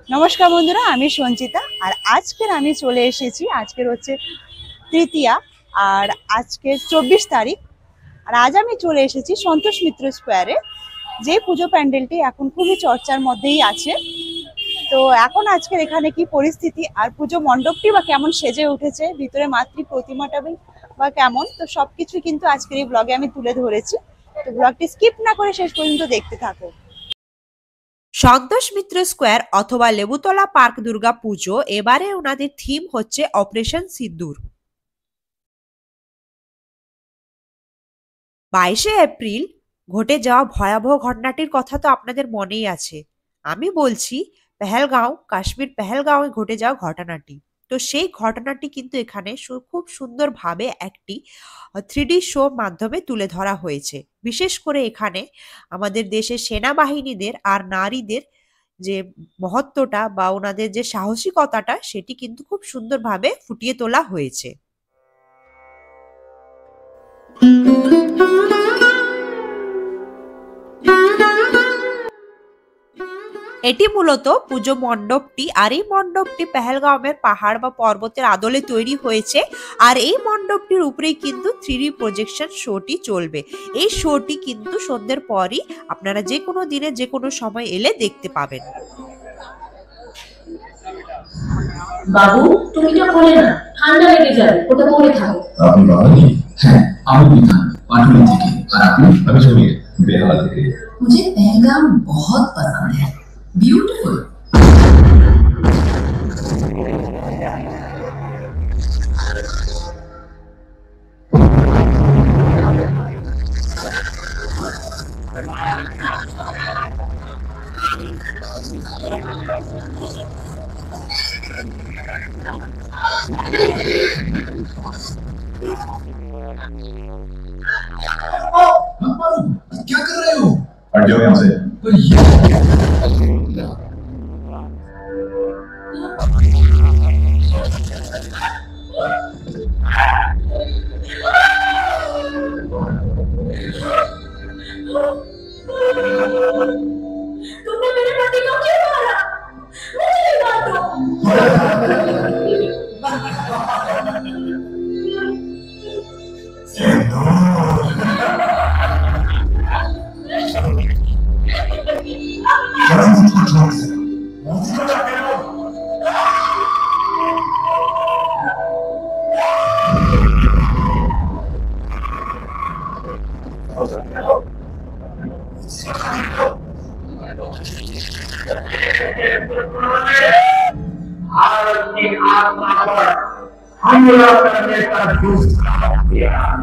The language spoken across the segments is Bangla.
নমস্কার বন্ধুরা, আমি সঞ্চিতা। আর আজকের আমি চলে এসেছি, আজকের হচ্ছে তৃতীয়া আর আজকের 24 তারিখ। আর আজ আমি চলে এসেছি সন্তোষ মিত্র স্কোয়ারে, যে পুজো প্যান্ডেলটি এখন খুবই চর্চার মধ্যেই আছে। তো এখন আজকের এখানে কি পরিস্থিতি আর পুজো মণ্ডপটি বা কেমন সেজে উঠেছে, ভিতরে মাতৃ প্রতিমাটা বা কেমন, তো সবকিছু কিন্তু আজকের এই ব্লগে আমি তুলে ধরেছি। তো ব্লগটি স্কিপ না করে শেষ পর্যন্ত দেখতে থাকো। সন্তোষ মিত্র স্কোয়ার অথবা লেবুতলা পার্ক দুর্গা পুজো, এবারে ওনাদের থিম হচ্ছে অপারেশন সিন্দুর। 22শে এপ্রিল ঘটে যাওয়া ভয়াবহ ঘটনাটির কথা তো আপনাদের মনেই আছে। আমি বলছি পেহেলগাঁও, কাশ্মীর পেহেলগাঁওয়ে ঘটে যাওয়া ঘটনাটি। তো সেই ঘটনাটি কিন্তু এখানে খুব সুন্দরভাবে একটি 3D শো মাধ্যমে তুলে ধরা হয়েছে। বিশেষ করে এখানে আমাদের দেশের সেনাবাহিনীদের আর নারীদের যে মহত্বটা বা ওনাদের যে সাহসিকতাটা, সেটি কিন্তু খুব সুন্দরভাবে ফুটিয়ে তোলা হয়েছে। এটি মূলত পুজো মণ্ডপটি, আর এই মণ্ডপটি পেহেলগাঁওয়ের পাহাড় বা পর্বতের আদলে তৈরি হয়েছে। আর এই মণ্ডপটির উপরেই কিন্তু 3D প্রজেকশন শোটি চলবে। এই শোটি কিন্তু সন্ধ্যের পরই আপনারা যে কোনো দিনে যে কোনো সময় এলে দেখতে পাবেন। বাবু, তুমি তো বলে না, ঠান্ডা লেগে যাবে, ওটা পরে থাকো। আপনি বাঙালি? হ্যাঁ, আমি বিধান পাটুলি থেকে। আর আপনি? আমি জমির বেহালা থেকে। मुझे पहलगाम बहुत पसंद है, ब्यूटीफुल। क्या कर रहे हो? हट जाओ यहाँ से। तुमने मेरे पति को क्यों मारा? मुझे भी मार दो। भारत की आत्मा पर हमला करने का दूसरा अभियान।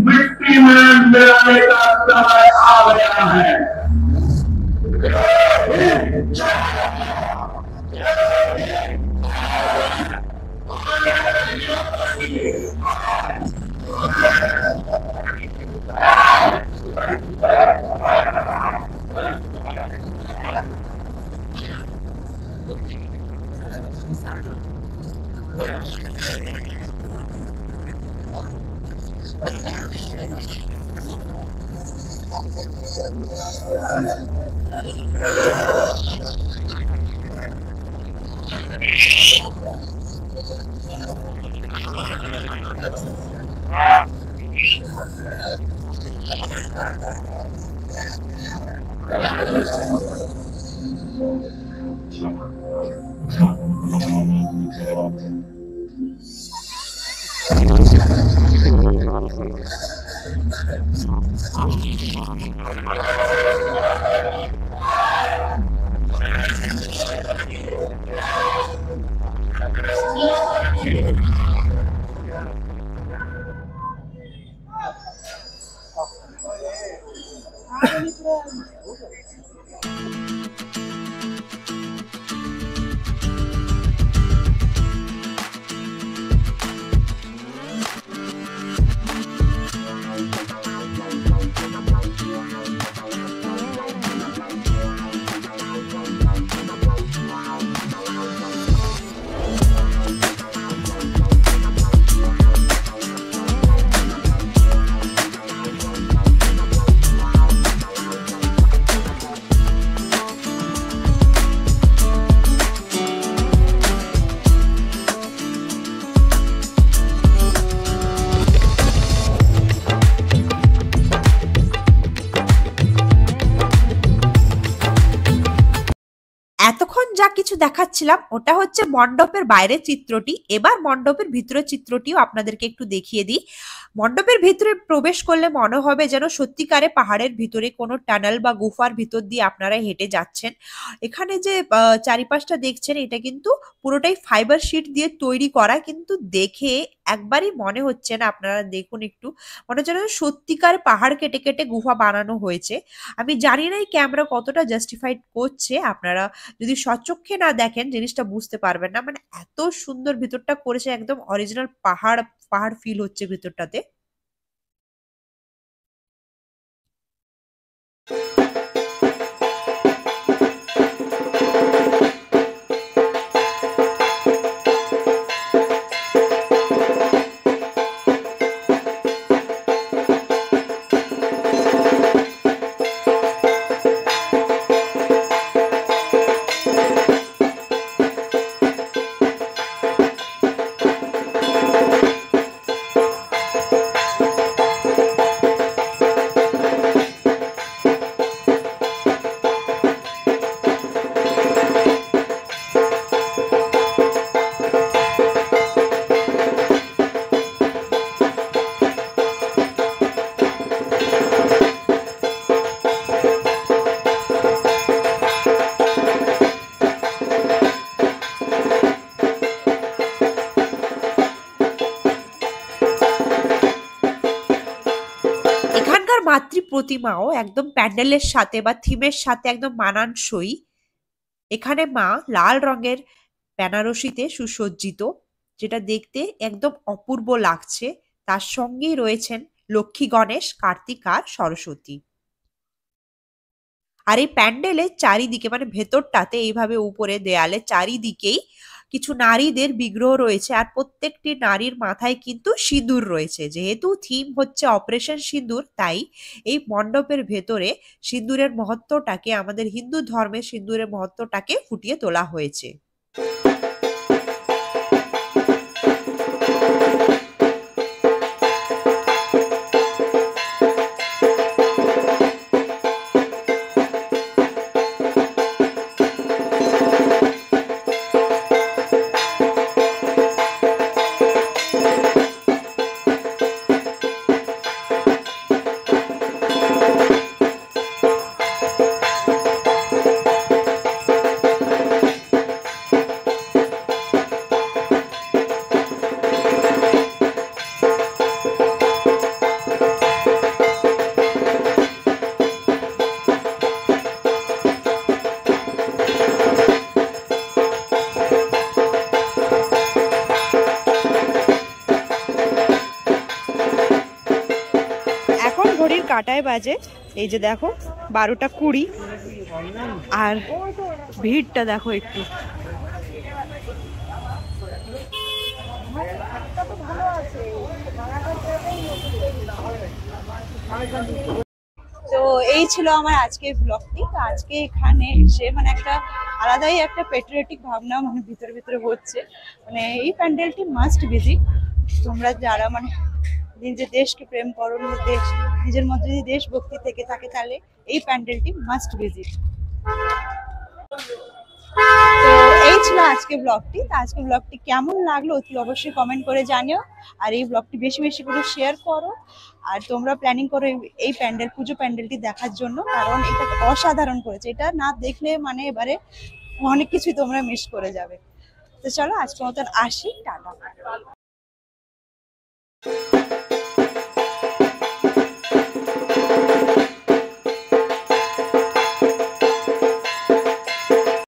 मिट्टी में मिलाने का समय आ गया है। কিছু দেখাচ্ছিলাম ওটা হচ্ছে মণ্ডপের বাইরের চিত্রটি। এবার মণ্ডপের ভিতরের চিত্রটিও আপনাদেরকে একটু দেখিয়ে দিই। মণ্ডপের ভিতরে প্রবেশ করলে মনে হবে যেন সত্যিকারে পাহাড়ের ভিতরে কোনো টানেল বা গুফার ভিতর দিয়ে আপনারা হেঁটে যাচ্ছেন। এখানে যে চারিপাশটা দেখছেন এটা কিন্তু পুরোটাই ফাইবার শিট দিয়ে তৈরি করা, কিন্তু দেখে একবারই মনে হচ্ছে না, আপনারা দেখুন একটু, মনে হচ্ছে যেন সত্যিকার পাহাড় কেটে কেটে গুফা বানানো হয়েছে। আমি জানি না এই ক্যামেরা কতটা জাস্টিফাইড করছে, আপনারা যদি সচক্ষে না দেখেন জিনিসটা বুঝতে পারবেন না। মানে এত সুন্দর ভিতরটা করেছে, একদম অরিজিনাল পাহাড় পাহাড় ফিল হচ্ছে ভিতরটাতে। এখানকার মাতৃ প্রতিমাও একদম প্যান্ডেলের সাথে বা থিমের সাথে একদম মানানসই। এখানে মা লাল রঙের বেনারসিতে সুসজ্জিত, যেটা দেখতে একদম অপূর্ব লাগছে। তার সঙ্গেই রয়েছেন লক্ষ্মী, গণেশ, কার্তিক আর সরস্বতী। আর এই প্যান্ডেলের চারিদিকে মানে ভেতরটাতে এইভাবে উপরে দেয়ালে চারিদিকেই কিছু নারীদের বিগ্রহ রয়েছে, আর প্রত্যেকটি নারীর মাথায় কিন্তু সিঁদুর রয়েছে। যেহেতু থিম হচ্ছে অপারেশন সিঁদুর, তাই এই মণ্ডপের ভেতরে সিঁদুরের মহত্বটাকে, আমাদের হিন্দু ধর্মের সিঁদুরের মহত্বটাকে ফুটিয়ে তোলা হয়েছে। এখন ঘড়ির কাঁটায় বাজে এই যে দেখো 12টা 20, আর ভিড়টা দেখো একটু। তো এই ছিল আমার আজকের ব্লগটি। তো আজকে এখানে এসে মানে একটা আলাদাই একটা পেট্রিয়টিক ভাবনা মানে ভিতরে ভিতরে হচ্ছে। মানে এই প্যান্ডেলটি মাস্ট ভিজিট। তোমরা যারা মানে নিজের দেশকে প্রেম করো, নিজের মধ্যে যদি দেশভক্তি থেকে থাকে তাহলে এই প্যান্ডেলটি মাস্ট ভিজিট। তো এই ছিল আজকে ব্লগটি। তো আজকে ব্লগটি কেমন লাগলো অতি অবশ্যই কমেন্ট করে জানিও, আর এই ব্লগটি বেশি বেশি করে শেয়ার করো। আর তোমরা প্ল্যানিং করো এই প্যান্ডেল, পুজো প্যান্ডেলটি দেখার জন্য, কারণ এটা অসাধারণ করেছে। এটা না দেখলে মানে এবারে অনেক কিছুই তোমরা মিস করে যাবে। তো চলো আজকের মতন আসি, টাটা।